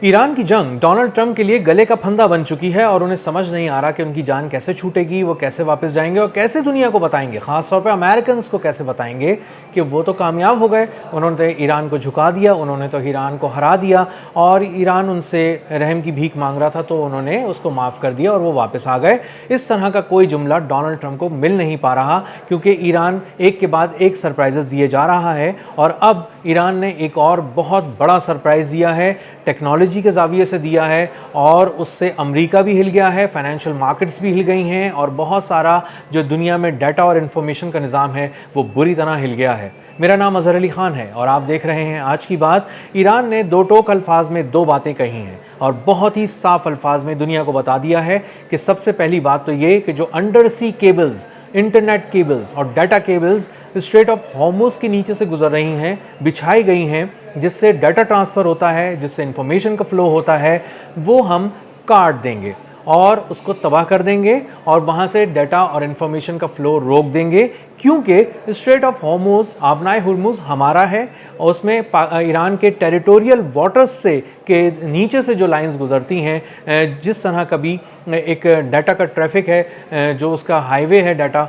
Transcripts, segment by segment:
Iran की जंग Donald Trump के लिए गले का फंदा बन चुकी है और उन्हें समझ नहीं आ रहा कि उनकी जान कैसे छूटेगी, वो कैसे वापस जाएंगे और कैसे दुनिया को बताएंगे, खास तौर पे अमेरिकन को कैसे बताएंगे कि वो तो कामयाब हो गए, उन्होंने तो ईरान को झुका दिया, उन्होंने तो ईरान को हरा दिया और ईरान उनसे रहम की भीख मांग रहा था तो उन्होंने उसको माफ़ कर दिया और वो वापस आ गए। इस तरह का कोई जुमला डोनाल्ड ट्रंप को मिल नहीं पा रहा क्योंकि ईरान एक के बाद एक सरप्राइजेस दिए जा रहा है और अब ईरान ने एक और बहुत बड़ा सरप्राइज़ दिया है, टेक्नोलॉजी के ज़ाविये से दिया है और उससे अमेरिका भी हिल गया है, फाइनेंशियल मार्केट्स भी हिल गई हैं और बहुत सारा जो दुनिया में डाटा और इन्फॉर्मेशन का निज़ाम है वो बुरी तरह हिल गया है। मेरा नाम अज़हर अली ख़ान है और आप देख रहे हैं आज की बात। ईरान ने दो टोक अल्फाज में दो बातें कही हैं और बहुत ही साफ अल्फाज में दुनिया को बता दिया है कि सबसे पहली बात तो ये कि जो अंडर सी केबल्स, इंटरनेट केबल्स और data cables straight of Hormuz के नीचे से गुजर रही हैं, बिछाई गई हैं, जिससे डाटा ट्रांसफ़र होता है, जिससे इंफॉर्मेशन का फ़्लो होता है, वो हम काट देंगे और उसको तबाह कर देंगे और वहाँ से डाटा और इन्फॉर्मेशन का फ़्लो रोक देंगे क्योंकि स्ट्रेट ऑफ हॉर्मुज़, आबनाए हुर्मुज़ हमारा है और उसमें ईरान के टेरिटोरियल वाटर्स से के नीचे से जो लाइंस गुजरती हैं, जिस तरह कभी एक डाटा का ट्रैफिक है, जो उसका हाईवे है डाटा,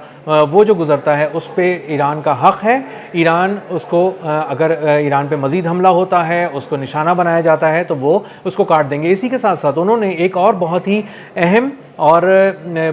वो जो गुजरता है उस पे ईरान का हक़ है। ईरान उसको अगर ईरान पे मज़ीद हमला होता है, उसको निशाना बनाया जाता है तो वो उसको काट देंगे। इसी के साथ साथ उन्होंने एक और बहुत ही अहम और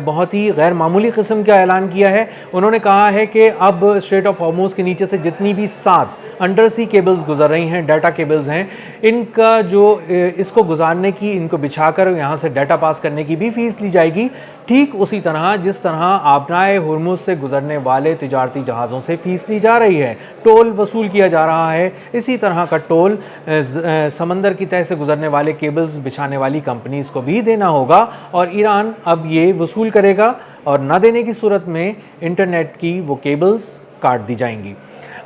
बहुत ही गैर मामूली किस्म का ऐलान किया है। उन्होंने कहा है कि अब स्ट्रेट ऑफ हॉर्मुज़ के नीचे से जितनी भी 7 अंडर सी केबल्स गुजर रही हैं, डाटा केबल्स हैं, इनका जो इसको गुजारने की, इनको बिछाकर यहाँ से डाटा पास करने की भी फ़ीस ली जाएगी, ठीक उसी तरह जिस तरह आबनाए हुर्मुज़ से गुजरने वाले तिजारती जहाज़ों से फ़ीस ली जा रही है, टोल वसूल किया जा रहा है। इसी तरह का टोल समंदर की तह से गुजरने वाले केबल्स बिछाने वाली कंपनीज़ को भी देना होगा और ईरान अब ये वसूल करेगा और ना देने की सूरत में इंटरनेट की वो केबल्स काट दी जाएंगी।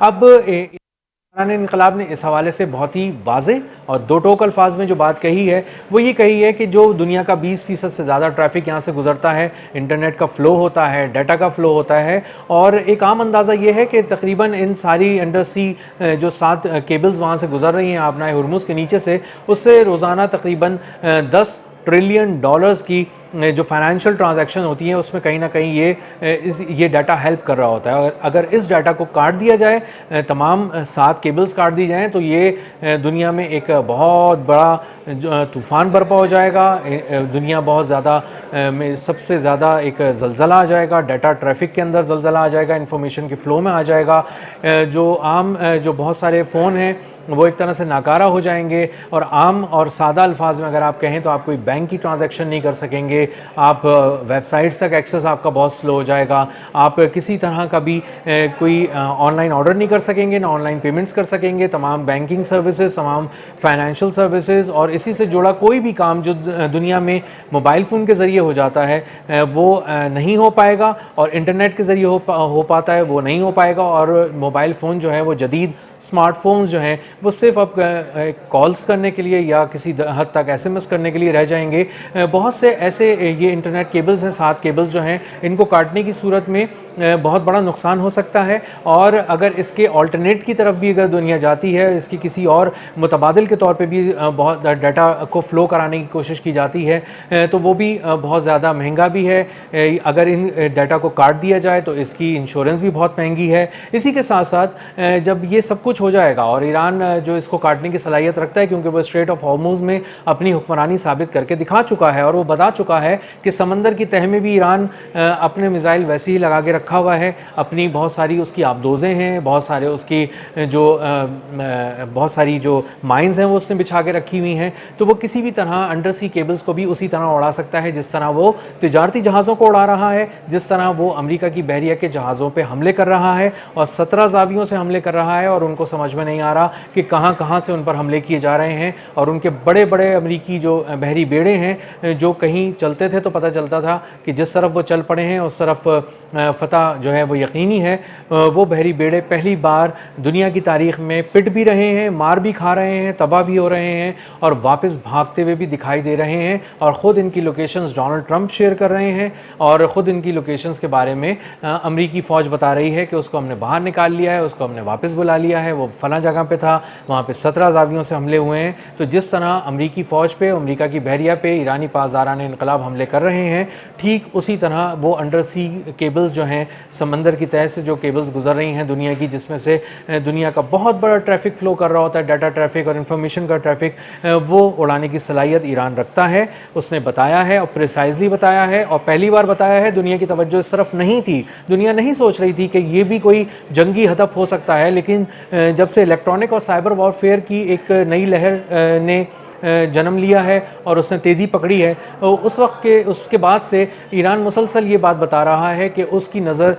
अब ईरान इनकलाब ने इस हवाले से बहुत ही वाज़े और दो टोक अल्फाज में जो बात कही है वो ये कही है कि जो दुनिया का 20% से ज़्यादा ट्रैफिक यहाँ से गुजरता है, इंटरनेट का फ़्लो होता है, डाटा का फ़्लो होता है और एक आम अंदाज़ा ये है कि तकरीबन इन सारी अंडर सी जो 7 केबल्स वहाँ से गुजर रही हैं आबनाए हुर्मुज़ के नीचे से, उससे रोज़ाना तकरीबन 10 ट्रिलियन डॉलर्स की जो फाइनेंशियल ट्रांजैक्शन होती हैं उसमें कहीं ना कहीं ये डाटा हेल्प कर रहा होता है। और अगर इस डाटा को काट दिया जाए, तमाम 7 केबल्स काट दी जाएं तो ये दुनिया में एक बहुत बड़ा तूफ़ान बर्पा हो जाएगा, दुनिया बहुत ज़्यादा में सबसे ज़्यादा एक ज़लज़ला आ जाएगा, डाटा ट्रैफिक के अंदर ज़लज़ला आ जाएगा, इन्फॉर्मेशन के फ़्लो में आ जाएगा, जो बहुत सारे फ़ोन हैं वो एक तरह से नाकारा हो जाएंगे और आम और सादा अल्फाज में अगर आप कहें तो आप कोई बैंक की ट्रांजैक्शन नहीं कर सकेंगे, आप वेबसाइट्स तक एक्सेस आपका बहुत स्लो हो जाएगा, आप किसी तरह का भी कोई ऑनलाइन ऑर्डर नहीं कर सकेंगे, ना ऑनलाइन पेमेंट्स कर सकेंगे, तमाम बैंकिंग सर्विसेज, तमाम फाइनेंशियल सर्विसेज और इसी से जुड़ा कोई भी काम जो दुनिया में मोबाइल फ़ोन के ज़रिए हो जाता है वो नहीं हो पाएगा और इंटरनेट के ज़रिए हो पाता है वो नहीं हो पाएगा और मोबाइल फ़ोन जो है वो जदीद स्मार्टफोन्स जो हैं वो सिर्फ अब कॉल्स करने के लिए या किसी हद तक एसएमएस करने के लिए रह जाएंगे। बहुत से ऐसे ये इंटरनेट केबल्स हैं, 7 केबल्स जो हैं, इनको काटने की सूरत में बहुत बड़ा नुकसान हो सकता है और अगर इसके ऑल्टरनेट की तरफ भी अगर दुनिया जाती है, इसकी किसी और मुतबादिल के तौर पे भी बहुत डाटा को फ़्लो कराने की कोशिश की जाती है तो वो भी बहुत ज़्यादा महंगा भी है। अगर इन डाटा को काट दिया जाए तो इसकी इंश्योरेंस भी बहुत महंगी है। इसी के साथ साथ जब ये सब कुछ हो जाएगा और ईरान जो इसको काटने की सलाहियत रखता है क्योंकि वो स्ट्रेट ऑफ हॉर्मुज़ में अपनी हुक्मरानी साबित करके दिखा चुका है और वो बता चुका है कि समंदर की तह में भी ईरान अपने मिसाइल वैसे ही लगा के रखा हुआ है, अपनी बहुत सारी उसकी आबदोज़ें हैं, बहुत सारे उसकी बहुत सारी जो माइंस हैं वो उसने बिछा के रखी हुई हैं, तो वो किसी भी तरह अंडर सी केबल्स को भी उसी तरह उड़ा सकता है जिस तरह वो तिजारती जहाज़ों को उड़ा रहा है, जिस तरह वो अमेरिका की बहरिया के जहाज़ों पर हमले कर रहा है और 17 ज़ावियों से हमले कर रहा है और उनको समझ में नहीं आ रहा कि कहाँ से उन पर हमले किए जा रहे हैं और उनके बड़े बड़े अमेरिकी जो बहरी बेड़े हैं जो कहीं चलते थे तो पता चलता था कि जिस तरफ वो चल पड़े हैं उस तरफ फ़तह जो है वो यकीनी है। वो बहरी बेड़े पहली बार दुनिया की तारीख़ में पिट भी रहे हैं, मार भी खा रहे हैं, तबाह भी हो रहे हैं और वापस भागते हुए भी दिखाई दे रहे हैं और ख़ुद इनकी लोकेशंस डोनाल्ड ट्रंप शेयर कर रहे हैं और ख़ुद इनकी लोकेशंस के बारे में अमेरिकी फ़ौज बता रही है कि उसको हमने बाहर निकाल लिया है, उसको हमने वापस बुला लिया ہے وہ فلاں جگہ پہ تھا, وہاں پہ 17 زاویوں سے حملے ہوئے ہیں. تو جس طرح امریکی فوج پہ, امریکہ کی بحریہ پہ ایرانی پاسداران انقلاب حملے کر رہے ہیں, ٹھیک اسی طرح وہ انڈر سی کیبلز جو ہیں, سمندر کی تہہ سے جو کیبلز گزر رہی ہیں دنیا کی, جس میں سے دنیا کا بہت بڑا ٹریفک فلو کر رہا ہوتا ہے, ڈیٹا ٹریفک اور انفارمیشن کا ٹریفک, وہ اڑانے کی صلاحیت ایران رکھتا ہے. اس نے بتایا ہے اور پریسائزلی بتایا ہے, اور پہلی بار بتایا ہے. دنیا کی توجہ اس طرف نہیں تھی, دنیا نہیں سوچ رہی تھی کہ یہ بھی کوئی جنگی ہدف ہو سکتا ہے, لیکن جب سے الیکٹرانک اور سائبر وارفیئر کی ایک نئی لہر نے جنم لیا ہے اور اس نے تیزی پکڑی ہے, اس کے بعد سے ایران مسلسل یہ بات بتا رہا ہے کہ اس کی نظر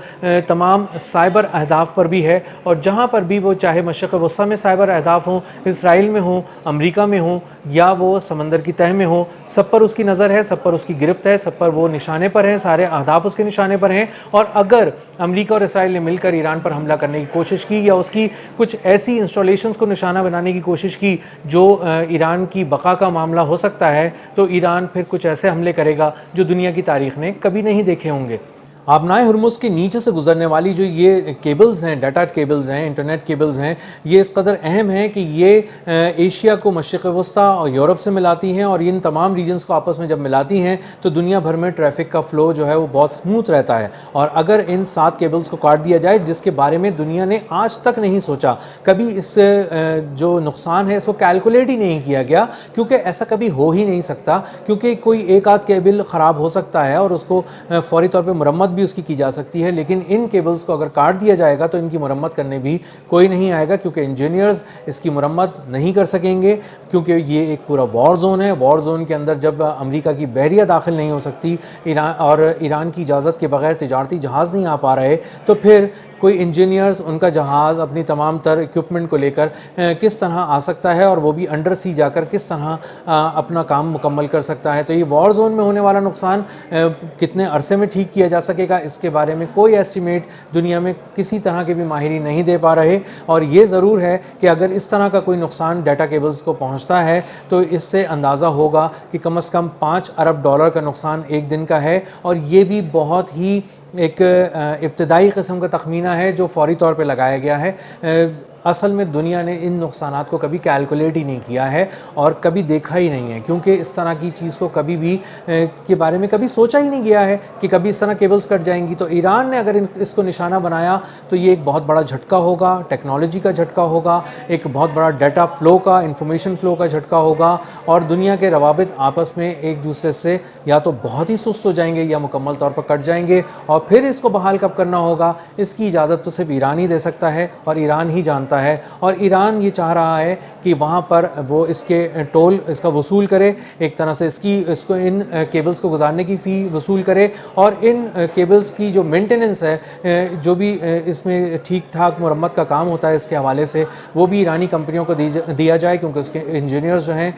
تمام سائبر اہداف پر بھی ہے, اور جہاں پر بھی وہ, چاہے مشرق وسطیٰ میں سائبر اہداف ہوں, اسرائیل میں ہوں, امریکہ میں ہوں, یا وہ سمندر کی تہہ میں ہوں, سب پر اس کی نظر ہے, سب پر اس کی گرفت ہے, سب پر وہ نشانے پر ہیں, سارے اہداف اس کے نشانے پر ہیں. اور اگر امریکہ اور اسرائیل نے مل کر ایران پر حملہ کرنے کی کوشش کی, یا اس کی کچھ ایسی انسٹالیشنز کو نشانہ بنانے کی کوشش کی جو ایران کی بقا کا معاملہ ہو سکتا ہے, تو ایران پھر کچھ ایسے حملے کرے گا جو دنیا کی تاریخ نے کبھی نہیں دیکھے ہوں گے. آبنائے ہرمز کے نیچے سے گزرنے والی جو یہ کیبلز ہیں, ڈیٹا کیبلز ہیں, انٹرنیٹ کیبلز ہیں, یہ اس قدر اہم ہیں کہ یہ ایشیا کو مشرق وسطیٰ اور یورپ سے ملاتی ہیں, اور ان تمام ریجنز کو آپس میں جب ملاتی ہیں تو دنیا بھر میں ٹریفک کا فلو جو ہے وہ بہت سموتھ رہتا ہے. اور اگر ان 7 کیبلز کو کاٹ دیا جائے, جس کے بارے میں دنیا نے آج تک نہیں سوچا, کبھی اس جو نقصان ہے اس کو کیلکولیٹ ہی نہیں کیا گیا, کیونکہ ایسا کبھی ہو ہی نہیں سکتا, کیونکہ کوئی ایک آدھ کیبل خراب ہو سکتا ہے اور اس کو فوری طور پہ مرمت بھی اس کی جا سکتی ہے, لیکن ان کیبلز کو اگر کاٹ دیا جائے گا تو ان کی مرمت کرنے بھی کوئی نہیں آئے گا, کیونکہ انجینئرز اس کی مرمت نہیں کر سکیں گے, کیونکہ یہ ایک پورا وار زون ہے. وار زون کے اندر جب امریکہ کی بحریہ داخل نہیں ہو سکتی, ایران کی اجازت کے بغیر تجارتی جہاز نہیں آ پا رہے, تو پھر کوئی انجینئرز ان کا جہاز اپنی تمام تر اکوپمنٹ کو لے کر کس طرح آ سکتا ہے, اور وہ بھی انڈر سی جا کر کس طرح اپنا کام مکمل کر سکتا ہے. تو یہ وار زون میں ہونے والا نقصان کتنے عرصے میں ٹھیک کیا جا سکے گا, اس کے بارے میں کوئی ایسٹیمیٹ دنیا میں کسی طرح کے بھی ماہرین نہیں دے پا رہے. اور یہ ضرور ہے کہ اگر اس طرح کا کوئی نقصان ڈیٹا کیبلز کو پہنچتا ہے تو اس سے اندازہ ہوگا کہ کم از کم $5 ارب کا نقصان ایک دن کا ہے, اور یہ بھی بہت ہی ایک ابتدائی قسم کا تخمینہ ہے جو فوری طور پہ لگایا گیا ہے. اصل میں دنیا نے ان نقصانات کو کبھی کیلکولیٹ ہی نہیں کیا ہے اور کبھی دیکھا ہی نہیں ہے, کیونکہ اس طرح کی چیز کو کبھی بھی کے بارے میں کبھی سوچا ہی نہیں گیا ہے کہ کبھی اس طرح کیبلز کٹ جائیں گی. تو ایران نے اگر اس کو نشانہ بنایا تو یہ ایک بہت بڑا جھٹکا ہوگا, ٹیکنالوجی کا جھٹکا ہوگا, ایک بہت بڑا ڈیٹا فلو کا, انفارمیشن فلو کا جھٹکا ہوگا, اور دنیا کے روابط آپس میں ایک دوسرے سے یا تو بہت ہی سست ہو جائیں گے یا مکمل طور پر کٹ جائیں گے. اور پھر اس کو بحال کب کرنا ہوگا, اس کی اجازت تو صرف ایران ہی دے سکتا ہے, اور ایران ہی جانتا ہے. اور ایران یہ چاہ رہا ہے کہ وہاں پر وہ اس کے ٹول اس کا وصول کرے, ایک طرح سے اس کو ان کیبلز کو گزارنے کی فی وصول کرے, اور ان کیبلز کی جو مینٹیننس ہے, جو بھی اس میں ٹھیک ٹھاک مرمت کا کام ہوتا ہے اس کے حوالے سے, وہ بھی ایرانی کمپنیوں کو دیا جائے, کیونکہ اس کے انجینئرز جو ہیں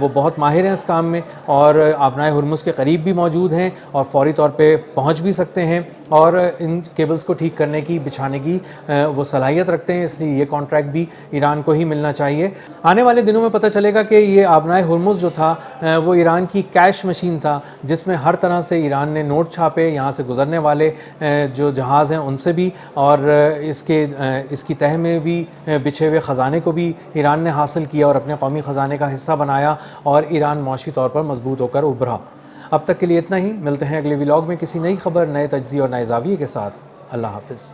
وہ بہت ماہر ہیں اس کام میں, اور آبنائے ہرمز کے قریب بھی موجود ہیں اور فوری طور پہ پہنچ بھی سکتے ہیں, اور ان کیبلز کو ٹھیک کرنے کی, بچھانے کی وہ صلاحیت رکھتے ہیں. اس لیے یہ کانٹریکٹ بھی ایران کو ہی ملنا چاہیے. آنے والے دنوں میں پتہ چلے گا کہ یہ آبنائے ہرمز جو تھا وہ ایران کی کیش مشین تھا, جس میں ہر طرح سے ایران نے نوٹ چھاپے, یہاں سے گزرنے والے جو جہاز ہیں ان سے بھی, اور اس کی تہہ میں بھی بچھے ہوئے خزانے کو بھی ایران نے حاصل کیا اور اپنے قومی خزانے کا حصہ بنایا, اور ایران معاشی طور پر مضبوط ہو کر ابھرا. اب تک کے لیے اتنا ہی, ملتے ہیں اگلے ولاگ میں کسی نئی خبر, نئے تجزیے اور نئے زاویے کے ساتھ. اللہ حافظ.